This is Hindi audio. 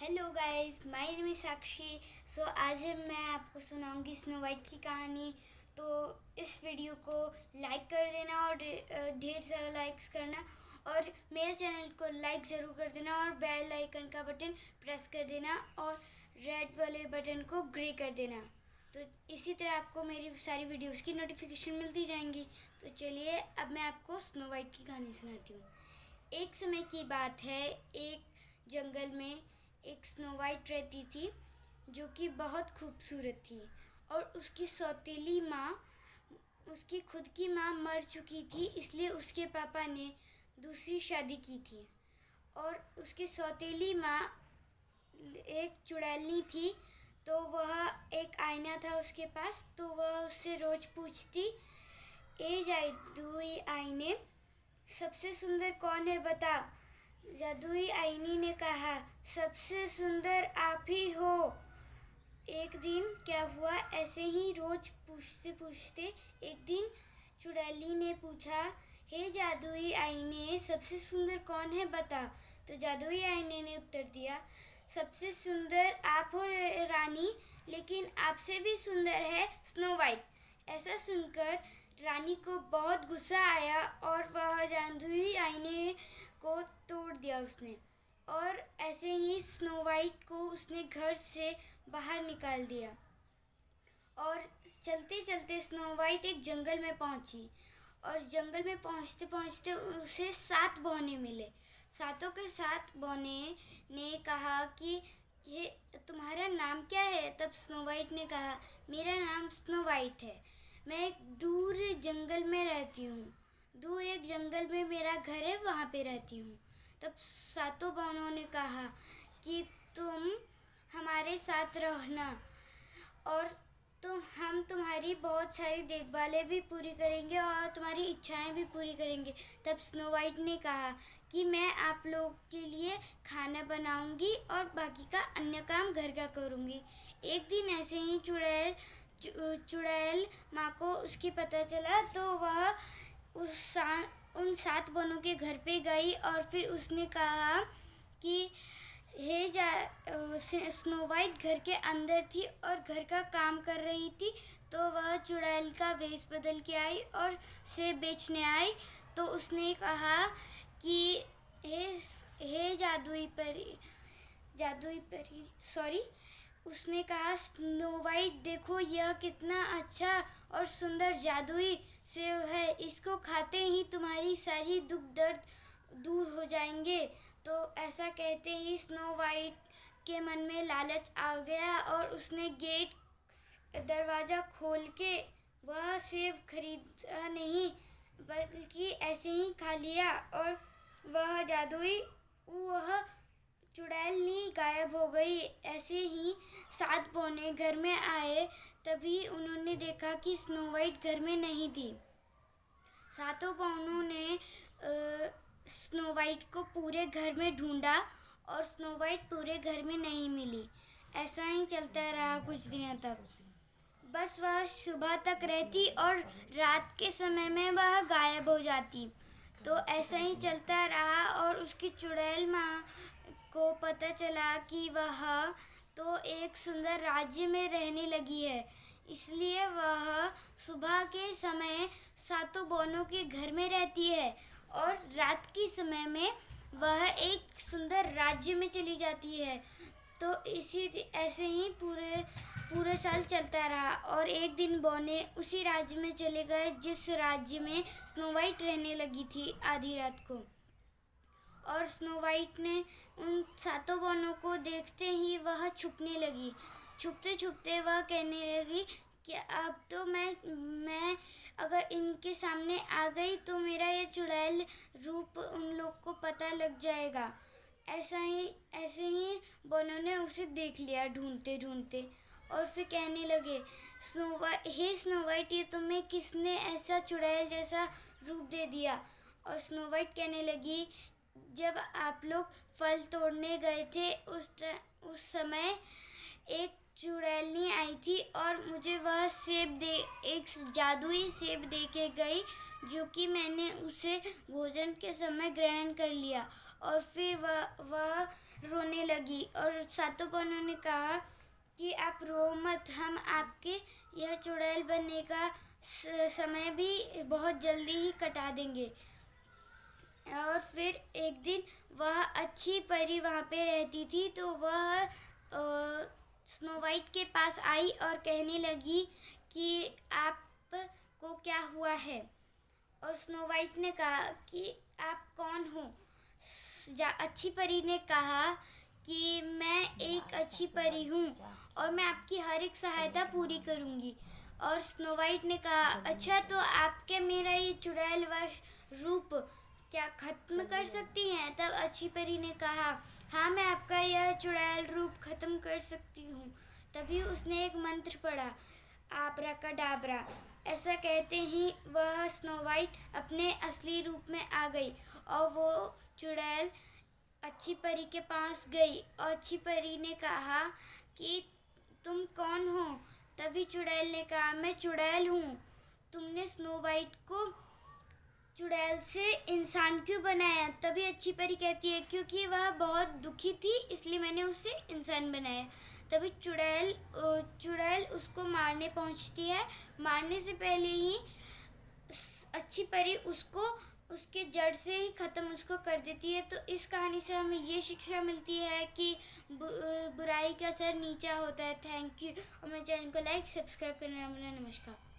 Hello guys, my name is Sakshi. आज मैं आपको सुनाऊंगी स्नो वाइट की कहानी। तो इस वीडियो को लाइक कर देना और ढेर सारा लाइक्स करना, और मेरे चैनल को लाइक ज़रूर कर देना और बेल आइकन का बटन प्रेस कर देना और रेड वाले बटन को ग्रे कर देना। तो इसी तरह आपको मेरी सारी वीडियोस की नोटिफिकेशन मिलती जाएंगी। तो चलिए अब मैं आपको स्नो वाइट की कहानी सुनाती हूँ। एक समय की बात है, एक जंगल में एक स्नो वाइट रहती थी जो कि बहुत खूबसूरत थी। और उसकी सौतेली माँ, उसकी खुद की माँ मर चुकी थी, इसलिए उसके पापा ने दूसरी शादी की थी। और उसकी सौतेली माँ एक चुड़ैलनी थी, तो वह एक आईना था उसके पास। तो वह उससे रोज पूछती, ए जादुई आईने, सबसे सुंदर कौन है बता। जादुई आईने ने कहा, सबसे सुंदर आप ही हो। एक दिन क्या हुआ, ऐसे ही रोज पूछते पूछते एक दिन चुड़ैली ने पूछा, हे जादुई आईने, सबसे सुंदर कौन है बता। तो जादुई आईने ने उत्तर दिया, सबसे सुंदर आप हो रानी, लेकिन आपसे भी सुंदर है स्नो वाइट। ऐसा सुनकर रानी को बहुत गुस्सा आया और वह जादुई आईने को तोड़ दिया उसने। और ऐसे ही स्नो वाइट को उसने घर से बाहर निकाल दिया। और चलते चलते स्नो वाइट एक जंगल में पहुंची। और जंगल में पहुंचते पहुंचते उसे 7 बौने मिले। सातों के 7 बौने ने कहा कि ये तुम्हारा नाम क्या है। तब स्नो वाइट ने कहा, मेरा नाम स्नो वाइट है, मैं एक दूर जंगल में रहती हूँ। दूर एक जंगल में मेरा घर है, वहाँ पे रहती हूँ। तब सातों बौनों ने कहा कि तुम हमारे साथ रहना, और हम तुम्हारी बहुत सारी देखभालें भी पूरी करेंगे और तुम्हारी इच्छाएं भी पूरी करेंगे। तब स्नो वाइट ने कहा कि मैं आप लोग के लिए खाना बनाऊंगी और बाकी का अन्य काम घर का करूंगी। एक दिन ऐसे ही चुड़ैल माँ को उसकी पता चला, तो वह उन 7 बनों के घर पे गई और फिर उसने कहा कि स्नो वाइट घर के अंदर थी और घर का काम कर रही थी। तो वह चुड़ैल का वेश बदल के आई और सेब बेचने आई। तो उसने कहा कि हे जादुई परी सॉरी उसने कहा, स्नो वाइट देखो, यह कितना अच्छा और सुंदर जादुई सेब है, इसको खाते ही तुम्हारी सारी दुख दर्द दूर हो जाएंगे। तो ऐसा कहते ही स्नो वाइट के मन में लालच आ गया और उसने दरवाज़ा खोल के वह सेब खरीदा नहीं, बल्कि ऐसे ही खा लिया। और वह चुड़ैलनी गायब हो गई। ऐसे ही 7 बौने घर में आए, तभी उन्होंने देखा कि स्नो वाइट घर में नहीं थी। सातों बौनों ने स्नो वाइट को पूरे घर में ढूंढा और स्नो वाइट पूरे घर में नहीं मिली। ऐसा ही चलता रहा कुछ दिनों तक। बस वह सुबह तक रहती और रात के समय में वह गायब हो जाती। तो ऐसा ही चलता रहा और उसकी चुड़ैल माँ को पता चला कि वह तो एक सुंदर राज्य में रहने लगी है, इसलिए वह सुबह के समय सातों बौनों के घर में रहती है और रात के समय में वह एक सुंदर राज्य में चली जाती है। तो ऐसे ही पूरे साल चलता रहा। और एक दिन बौने उसी राज्य में चले गए जिस राज्य में स्नो वाइट रहने लगी थी आधी रात को। और स्नो वाइट ने उन सातों बौनों को देखते ही वह छुपने लगी। छुपते छुपते वह कहने लगी कि अब तो मैं अगर इनके सामने आ गई तो मेरा ये चुड़ैल रूप उन लोग को पता लग जाएगा। ऐसे ही बौनों ने उसे देख लिया ढूंढते ढूंढते, और फिर कहने लगे, हे स्नो वाइट, ये तुम्हें किसने ऐसा चुड़ैल जैसा रूप दे दिया। और स्नो वाइट कहने लगी, जब आप लोग फल तोड़ने गए थे उस समय एक चुड़ैलनी आई थी और मुझे वह एक जादुई सेब दे के गई, जो कि मैंने उसे भोजन के समय ग्रहण कर लिया। और फिर वह रोने लगी और सातों बहनों ने कहा कि आप रो मत, हम आपके यह चुड़ैल बनने का समय भी बहुत जल्दी ही कटा देंगे। और फिर एक दिन वह अच्छी परी वहाँ पे रहती थी, तो वह स्नो वाइट के पास आई और कहने लगी कि आपको क्या हुआ है। और स्नो वाइट ने कहा कि आप कौन हो। अच्छी परी ने कहा कि मैं एक अच्छी परी हूँ और मैं आपकी हर एक सहायता पूरी करूँगी। और स्नो वाइट ने कहा, अच्छा तो आप क्या मेरा ये चुड़ैल वश रूप क्या ख़त्म कर सकती हैं? तब अच्छी परी ने कहा, हाँ मैं आपका यह चुड़ैल रूप ख़त्म कर सकती हूँ। तभी उसने एक मंत्र पढ़ा, आब्राकाडाब्रा। ऐसा कहते ही वह स्नो वाइट अपने असली रूप में आ गई और वो चुड़ैल अच्छी परी के पास गई और अच्छी परी ने कहा कि तुम कौन हो? तभी चुड़ैल ने कहा, मैं चुड़ैल हूँ। तुमने स्नो वाइट को चुड़ैल से इंसान क्यों बनाया? तभी अच्छी परी कहती है, क्योंकि वह बहुत दुखी थी इसलिए मैंने उसे इंसान बनाया। तभी चुड़ैल उसको मारने पहुंचती है। मारने से पहले ही अच्छी परी उसको उसके जड़ से ही ख़त्म उसको कर देती है। तो इस कहानी से हमें ये शिक्षा मिलती है कि बुराई का असर नीचा होता है। थैंक यू और मेरे चैनल को लाइक सब्सक्राइब करना ना भूलें। नमस्कार।